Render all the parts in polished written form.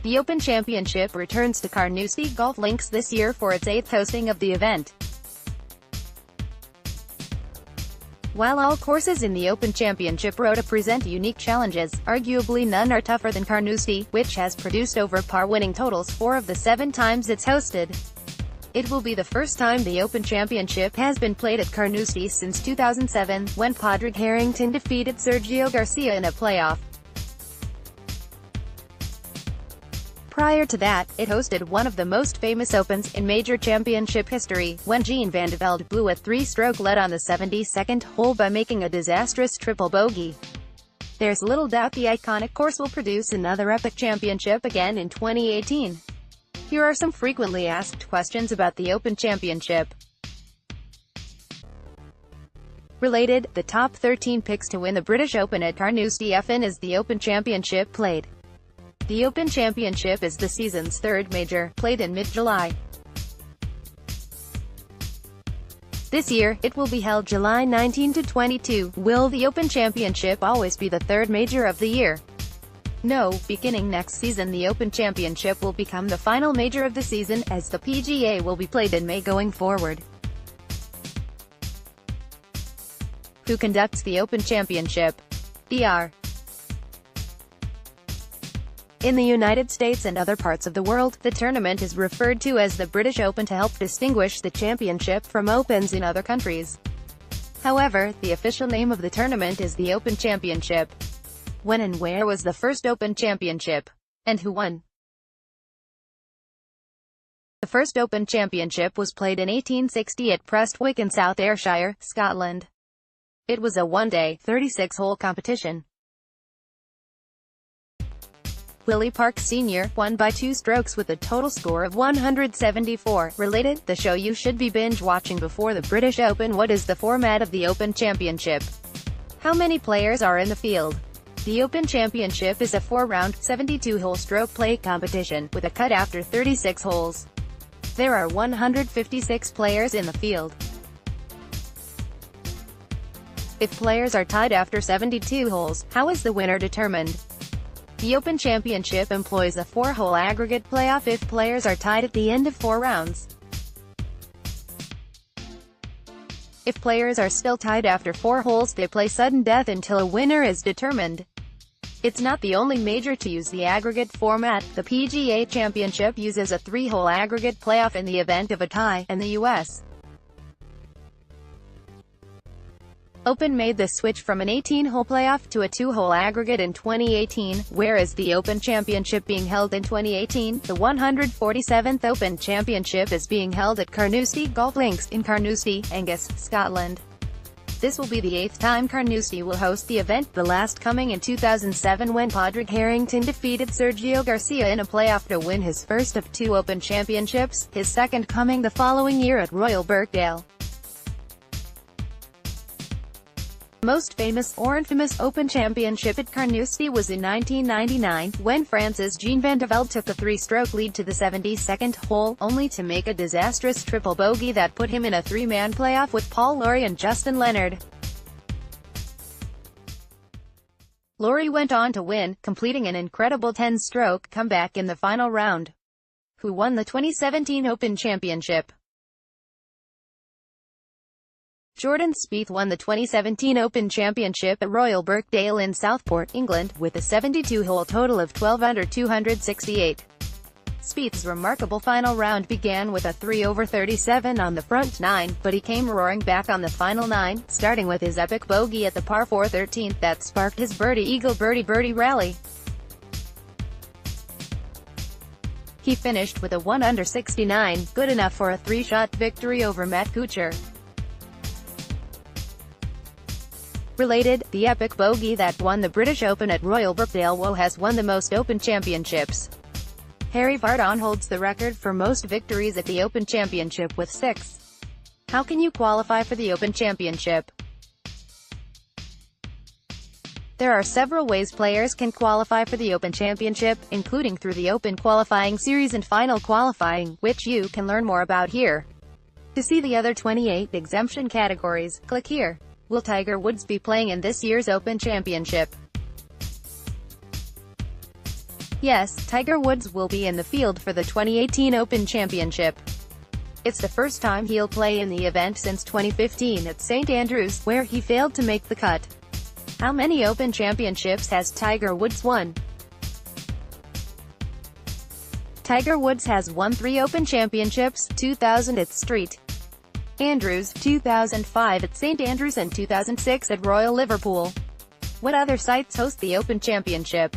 The Open Championship returns to Carnoustie Golf Links this year for its 8th hosting of the event. While all courses in the Open Championship rota present unique challenges, arguably none are tougher than Carnoustie, which has produced over par winning totals 4 of the 7 times it's hosted. It will be the first time the Open Championship has been played at Carnoustie since 2007, when Padraig Harrington defeated Sergio Garcia in a playoff. Prior to that, it hosted one of the most famous Opens in major championship history, when Jean van de Velde blew a 3-stroke lead on the 72nd hole by making a disastrous triple bogey. There's little doubt the iconic course will produce another epic championship again in 2018. Here are some frequently asked questions about the Open Championship. Related, the top 13 picks to win the British Open at Carnoustie. Often is the Open Championship played? The Open Championship is the season's third major, played in mid-July. This year, it will be held July 19 to 22. Will the Open Championship always be the third major of the year? No, beginning next season the Open Championship will become the final major of the season, as the PGA will be played in May going forward. Who conducts the Open Championship? Dr. In the United States and other parts of the world, the tournament is referred to as the British Open to help distinguish the championship from Opens in other countries. However, the official name of the tournament is the Open Championship. When and where was the first Open Championship? And who won? The first Open Championship was played in 1860 at Prestwick in South Ayrshire, Scotland. It was a one-day, 36-hole competition. Willie Parks Sr. won by 2 strokes with a total score of 174. Related, the show you should be binge-watching before the British Open. What is the format of the Open Championship? How many players are in the field? The Open Championship is a 4-round, 72-hole stroke play competition, with a cut after 36 holes. There are 156 players in the field. If players are tied after 72 holes, how is the winner determined? The Open Championship employs a 4-hole aggregate playoff if players are tied at the end of 4 rounds. If players are still tied after 4 holes, they play sudden death until a winner is determined. It's not the only major to use the aggregate format. The PGA Championship uses a 3-hole aggregate playoff in the event of a tie, and the U.S. Open made the switch from an 18-hole playoff to a 2-hole aggregate in 2018. Where is the Open Championship being held in 2018? The 147th Open Championship is being held at Carnoustie Golf Links, in Carnoustie, Angus, Scotland. This will be the 8th time Carnoustie will host the event, the last coming in 2007 when Padraig Harrington defeated Sergio Garcia in a playoff to win his first of 2 Open Championships, his second coming the following year at Royal Birkdale. The most famous or infamous Open Championship at Carnoustie was in 1999, when France's Jean van de Velde took a 3-stroke lead to the 72nd hole, only to make a disastrous triple bogey that put him in a 3-man playoff with Paul Lawrie and Justin Leonard. Lawrie went on to win, completing an incredible 10-stroke comeback in the final round. Who won the 2017 Open Championship? Jordan Spieth won the 2017 Open Championship at Royal Birkdale in Southport, England, with a 72-hole total of 12 under 268. Spieth's remarkable final round began with a 3/37 on the front 9, but he came roaring back on the final 9, starting with his epic bogey at the par 4 13th that sparked his birdie-eagle birdie-birdie rally. He finished with a 1 under 69, good enough for a 3-shot victory over Matt Kuchar. Related, the epic bogey that won the British Open at Royal Birkdale has won the most Open Championships. Harry Vardon holds the record for most victories at the Open Championship with 6. How can you qualify for the Open Championship? There are several ways players can qualify for the Open Championship, including through the Open Qualifying Series and Final Qualifying, which you can learn more about here. To see the other 28 exemption categories, click here. Will Tiger Woods be playing in this year's Open Championship? Yes, Tiger Woods will be in the field for the 2018 Open Championship. It's the first time he'll play in the event since 2015 at St Andrews, where he failed to make the cut. How many Open Championships has Tiger Woods won? Tiger Woods has won 3 Open Championships, 2000 at St Andrews, 2005 at St Andrews and 2006 at Royal Liverpool. What other sites host the Open Championship?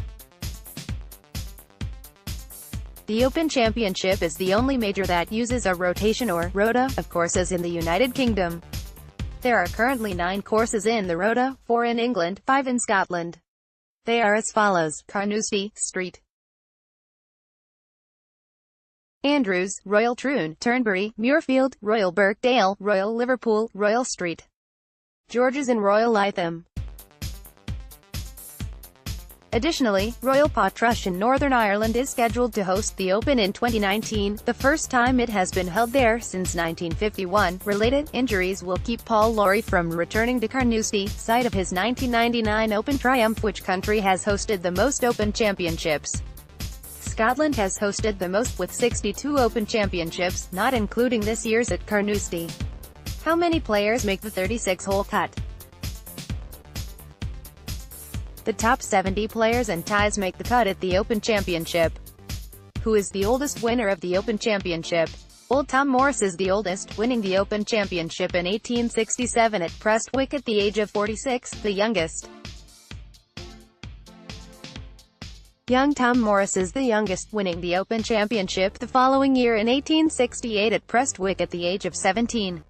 The Open Championship is the only major that uses a rotation or rota of courses in the United Kingdom. There are currently 9 courses in the rota, 4 in England, 5 in Scotland. They are as follows: Carnoustie, St Andrews, Royal Troon, Turnberry, Muirfield, Royal Birkdale, Royal Liverpool, Royal St George's and Royal Lytham. Additionally, Royal Portrush in Northern Ireland is scheduled to host the Open in 2019, the first time it has been held there since 1951. Related injuries will keep Paul Lawrie from returning to Carnoustie, site of his 1999 Open triumph. Which country has hosted the most Open Championships? Scotland has hosted the most, with 62 Open Championships, not including this year's at Carnoustie. How many players make the 36-hole cut? The top 70 players and ties make the cut at the Open Championship. Who is the oldest winner of the Open Championship? Old Tom Morris is the oldest, winning the Open Championship in 1867 at Prestwick at the age of 46, the youngest. Young Tom Morris is the youngest, winning the Open Championship the following year in 1868 at Prestwick at the age of 17.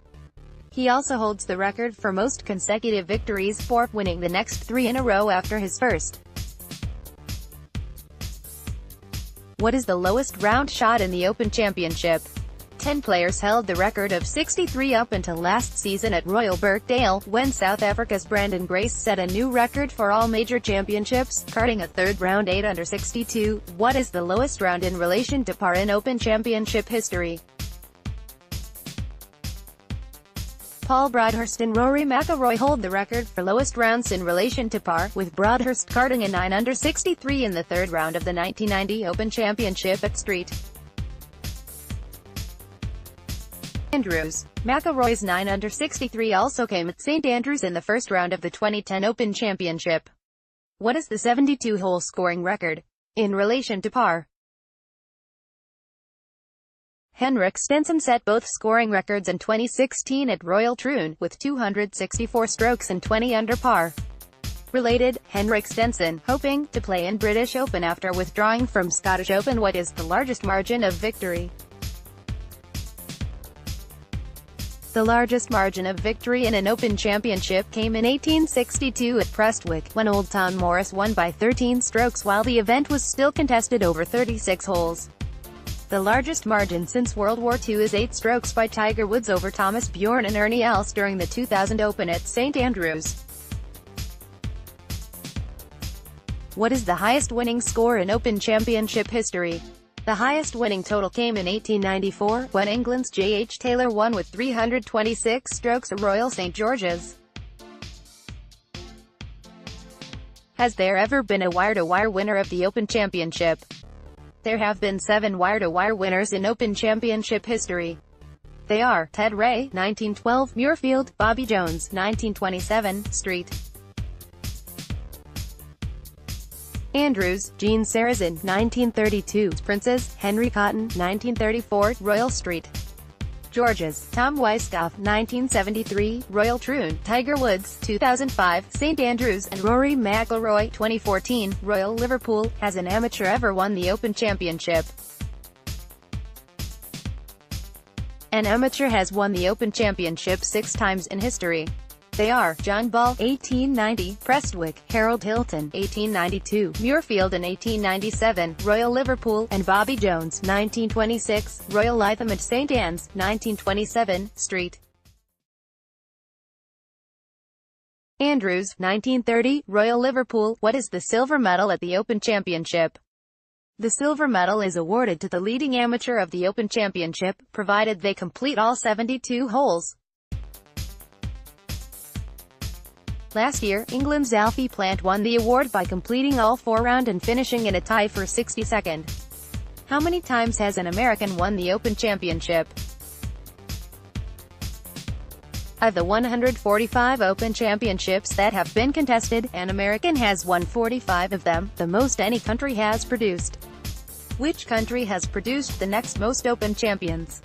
He also holds the record for most consecutive victories, 4, winning the next 3 in a row after his first. What is the lowest round shot in the Open Championship? 10 players held the record of 63 up until last season at Royal Birkdale, when South Africa's Brandon Grace set a new record for all major championships, carding a third round 8 under 62. What is the lowest round in relation to par in Open Championship history? Paul Broadhurst and Rory McIlroy hold the record for lowest rounds in relation to par, with Broadhurst carding a 9 under 63 in the third round of the 1990 Open Championship at St Andrews. McIlroy's 9 under 63 also came at St Andrews in the first round of the 2010 Open Championship. What is the 72-hole scoring record in relation to par? Henrik Stenson set both scoring records in 2016 at Royal Troon, with 264 strokes and 20 under par. Related, Henrik Stenson, hoping to play in British Open after withdrawing from Scottish Open. What is the largest margin of victory? The largest margin of victory in an Open Championship came in 1862 at Prestwick, when Old Tom Morris won by 13 strokes while the event was still contested over 36 holes. The largest margin since World War II is 8 strokes by Tiger Woods over Thomas Bjorn and Ernie Els during the 2000 Open at St Andrews. What is the highest winning score in Open Championship history? The highest winning total came in 1894, when England's J.H. Taylor won with 326 strokes at Royal St George's. Has there ever been a wire-to-wire winner of the Open Championship? There have been 7 wire-to-wire winners in Open Championship history. They are Ted Ray, 1912, Muirfield, Bobby Jones, 1927, St Andrews, Gene Sarazen, 1932, Princes, Henry Cotton, 1934, Royal St George's, Tom Weiskopf, 1973, Royal Troon, Tiger Woods, 2005, St Andrews, and Rory McIlroy, 2014, Royal Liverpool. Has an amateur ever won the Open Championship? An amateur has won the Open Championship 6 times in history. They are John Ball, 1890, Prestwick, Harold Hilton, 1892, Muirfield in 1897, Royal Liverpool, and Bobby Jones, 1926, Royal Lytham at St Anne's, 1927, St Andrews, 1930, Royal Liverpool. What is the silver medal at the Open Championship? The silver medal is awarded to the leading amateur of the Open Championship, provided they complete all 72 holes. Last year, England's Alfie Plant won the award by completing all 4 rounds and finishing in a tie for 62nd. How many times has an American won the Open Championship? Of the 145 Open Championships that have been contested, an American has won 45 of them, the most any country has produced. Which country has produced the next most Open champions?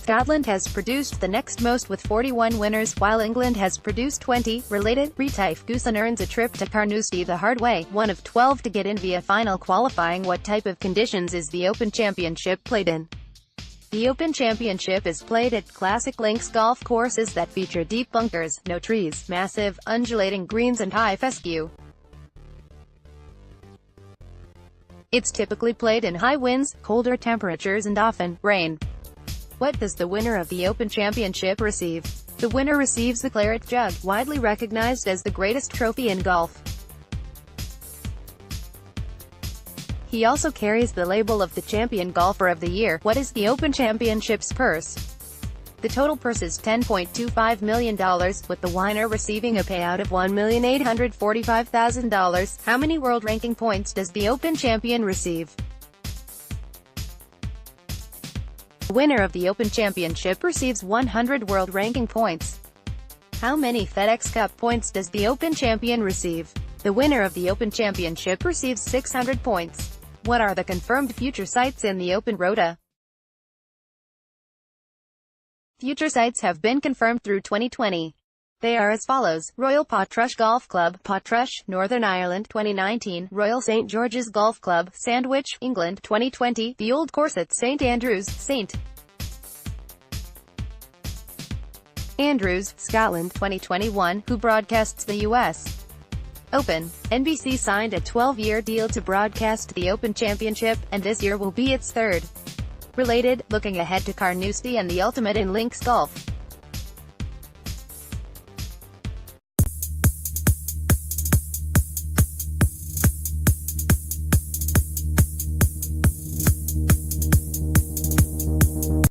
Scotland has produced the next most with 41 winners, while England has produced 20. Related, Retief Goosen earns a trip to Carnoustie the hard way, one of 12 to get in via final qualifying. What type of conditions is the Open Championship played in? The Open Championship is played at classic links golf courses that feature deep bunkers, no trees, massive, undulating greens and high fescue. It's typically played in high winds, colder temperatures and often rain. What does the winner of the Open Championship receive? The winner receives the claret jug, widely recognized as the greatest trophy in golf. He also carries the label of the Champion Golfer of the Year. What is the Open Championship's purse? The total purse is $10.25 million, with the winner receiving a payout of $1,845,000. How many world ranking points does the Open Champion receive? The winner of the Open Championship receives 100 world ranking points. How many FedEx Cup points does the Open Champion receive? The winner of the Open Championship receives 600 points. What are the confirmed future sites in the Open rota? Future sites have been confirmed through 2020. They are as follows: Royal Padraig Golf Club, Padraig, Northern Ireland, 2019; Royal St George's Golf Club, Sandwich, England, 2020; The Old Course at St Andrews, St Andrews, Scotland, 2021. Who broadcasts the U.S. Open? NBC signed a 12-year deal to broadcast the Open Championship, and this year will be its third. Related, looking ahead to Carnoustie and the ultimate in links golf.